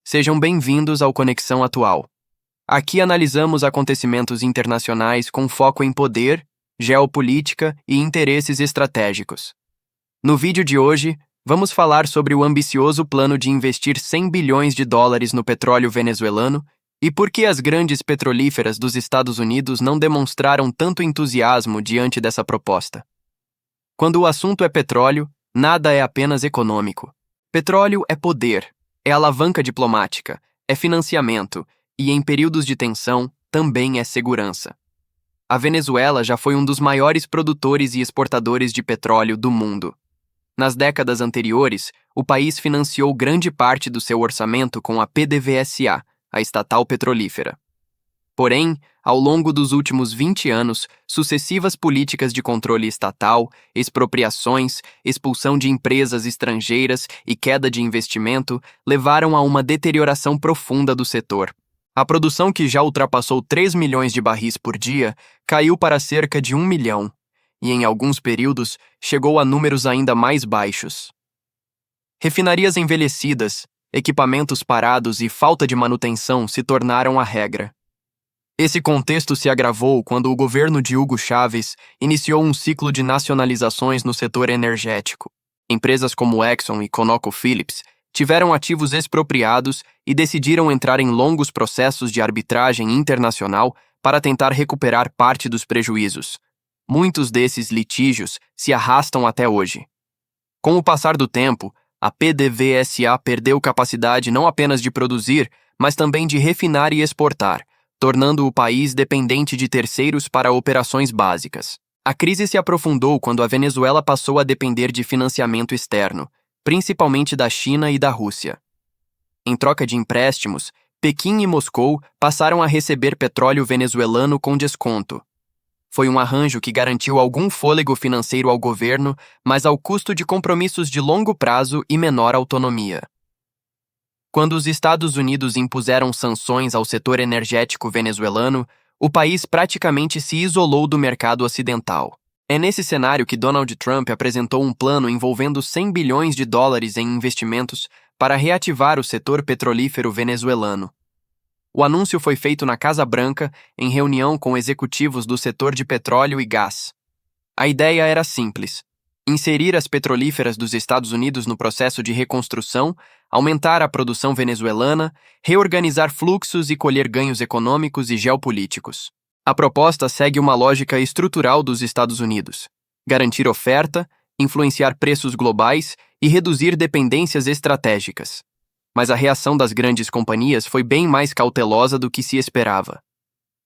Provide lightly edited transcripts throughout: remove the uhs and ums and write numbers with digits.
Sejam bem-vindos ao Conexão Atual. Aqui analisamos acontecimentos internacionais com foco em poder, geopolítica e interesses estratégicos. No vídeo de hoje, vamos falar sobre o ambicioso plano de investir 100 bilhões de dólares no petróleo venezuelano e por que as grandes petrolíferas dos Estados Unidos não demonstraram tanto entusiasmo diante dessa proposta. Quando o assunto é petróleo, nada é apenas econômico. Petróleo é poder, é alavanca diplomática, é financiamento e, em períodos de tensão, também é segurança. A Venezuela já foi um dos maiores produtores e exportadores de petróleo do mundo. Nas décadas anteriores, o país financiou grande parte do seu orçamento com a PDVSA, a estatal petrolífera. Porém, ao longo dos últimos 20 anos, sucessivas políticas de controle estatal, expropriações, expulsão de empresas estrangeiras e queda de investimento levaram a uma deterioração profunda do setor. A produção, que já ultrapassou 3 milhões de barris por dia, caiu para cerca de 1 milhão, e em alguns períodos chegou a números ainda mais baixos. Refinarias envelhecidas, equipamentos parados e falta de manutenção se tornaram a regra. Esse contexto se agravou quando o governo de Hugo Chávez iniciou um ciclo de nacionalizações no setor energético. Empresas como Exxon e ConocoPhillips tiveram ativos expropriados e decidiram entrar em longos processos de arbitragem internacional para tentar recuperar parte dos prejuízos. Muitos desses litígios se arrastam até hoje. Com o passar do tempo, a PDVSA perdeu capacidade não apenas de produzir, mas também de refinar e exportar, tornando o país dependente de terceiros para operações básicas. A crise se aprofundou quando a Venezuela passou a depender de financiamento externo, principalmente da China e da Rússia. Em troca de empréstimos, Pequim e Moscou passaram a receber petróleo venezuelano com desconto. Foi um arranjo que garantiu algum fôlego financeiro ao governo, mas ao custo de compromissos de longo prazo e menor autonomia. Quando os Estados Unidos impuseram sanções ao setor energético venezuelano, o país praticamente se isolou do mercado ocidental. É nesse cenário que Donald Trump apresentou um plano envolvendo 100 bilhões de dólares em investimentos para reativar o setor petrolífero venezuelano. O anúncio foi feito na Casa Branca, em reunião com executivos do setor de petróleo e gás. A ideia era simples: inserir as petrolíferas dos Estados Unidos no processo de reconstrução, aumentar a produção venezuelana, reorganizar fluxos e colher ganhos econômicos e geopolíticos. A proposta segue uma lógica estrutural dos Estados Unidos: garantir oferta, influenciar preços globais e reduzir dependências estratégicas. Mas a reação das grandes companhias foi bem mais cautelosa do que se esperava.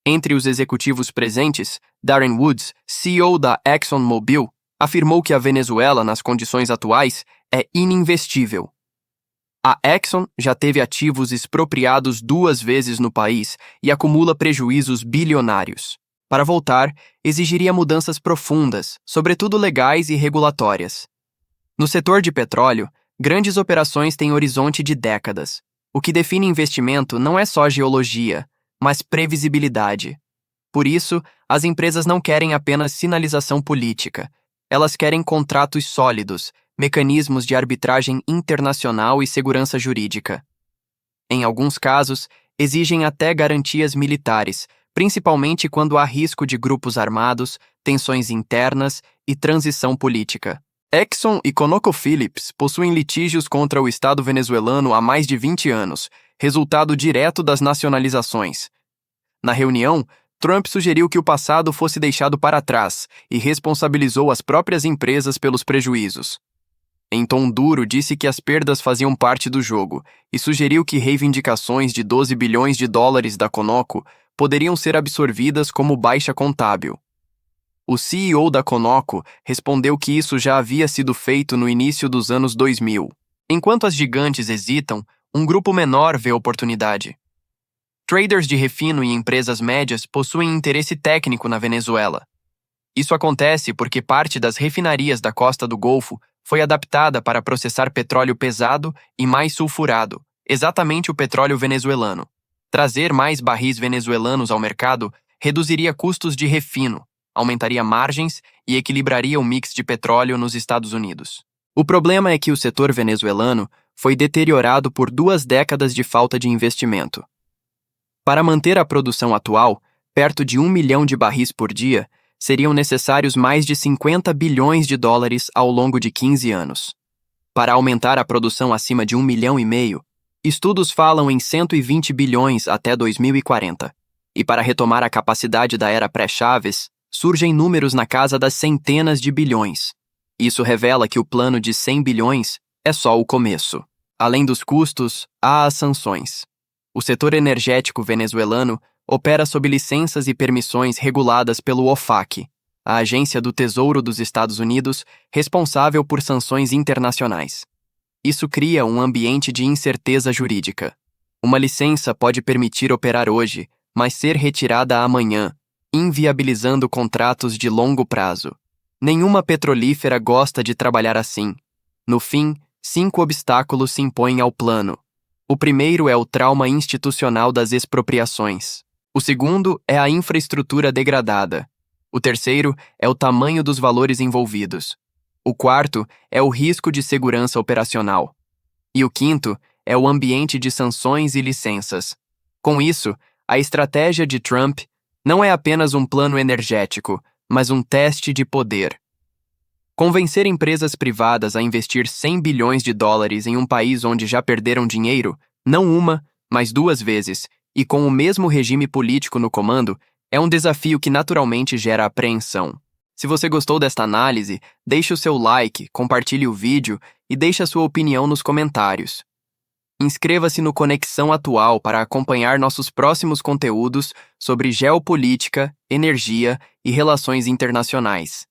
Entre os executivos presentes, Darren Woods, CEO da ExxonMobil, afirmou que a Venezuela, nas condições atuais, é ininvestível. A Exxon já teve ativos expropriados 2 vezes no país e acumula prejuízos bilionários. Para voltar, exigiria mudanças profundas, sobretudo legais e regulatórias. No setor de petróleo, grandes operações têm horizonte de décadas. O que define investimento não é só geologia, mas previsibilidade. Por isso, as empresas não querem apenas sinalização política. Elas querem contratos sólidos, mecanismos de arbitragem internacional e segurança jurídica. Em alguns casos, exigem até garantias militares, principalmente quando há risco de grupos armados, tensões internas e transição política. Exxon e ConocoPhillips possuem litígios contra o Estado venezuelano há mais de 20 anos, resultado direto das nacionalizações. Na reunião, Trump sugeriu que o passado fosse deixado para trás e responsabilizou as próprias empresas pelos prejuízos. Em tom duro, disse que as perdas faziam parte do jogo e sugeriu que reivindicações de 12 bilhões de dólares da Conoco poderiam ser absorvidas como baixa contábil. O CEO da Conoco respondeu que isso já havia sido feito no início dos anos 2000. Enquanto as gigantes hesitam, um grupo menor vê oportunidade. Traders de refino e empresas médias possuem interesse técnico na Venezuela. Isso acontece porque parte das refinarias da costa do Golfo foi adaptada para processar petróleo pesado e mais sulfurado, exatamente o petróleo venezuelano. Trazer mais barris venezuelanos ao mercado reduziria custos de refino, aumentaria margens e equilibraria o mix de petróleo nos Estados Unidos. O problema é que o setor venezuelano foi deteriorado por 2 décadas de falta de investimento. Para manter a produção atual, perto de 1 milhão de barris por dia, seriam necessários mais de 50 bilhões de dólares ao longo de 15 anos. Para aumentar a produção acima de 1,5 milhão, estudos falam em 120 bilhões até 2040. E para retomar a capacidade da era pré-Chaves, surgem números na casa das centenas de bilhões. Isso revela que o plano de 100 bilhões é só o começo. Além dos custos, há as sanções. O setor energético venezuelano opera sob licenças e permissões reguladas pelo OFAC, a Agência do Tesouro dos Estados Unidos, responsável por sanções internacionais. Isso cria um ambiente de incerteza jurídica. Uma licença pode permitir operar hoje, mas ser retirada amanhã, inviabilizando contratos de longo prazo. Nenhuma petrolífera gosta de trabalhar assim. No fim, 5 obstáculos se impõem ao plano. O primeiro é o trauma institucional das expropriações. O segundo é a infraestrutura degradada. O terceiro é o tamanho dos valores envolvidos. O quarto é o risco de segurança operacional. E o quinto é o ambiente de sanções e licenças. Com isso, a estratégia de Trump não é apenas um plano energético, mas um teste de poder. Convencer empresas privadas a investir 100 bilhões de dólares em um país onde já perderam dinheiro, não uma, mas 2 vezes, e com o mesmo regime político no comando, é um desafio que naturalmente gera apreensão. Se você gostou desta análise, deixe o seu like, compartilhe o vídeo e deixe a sua opinião nos comentários. Inscreva-se no Conexão Atual para acompanhar nossos próximos conteúdos sobre geopolítica, energia e relações internacionais.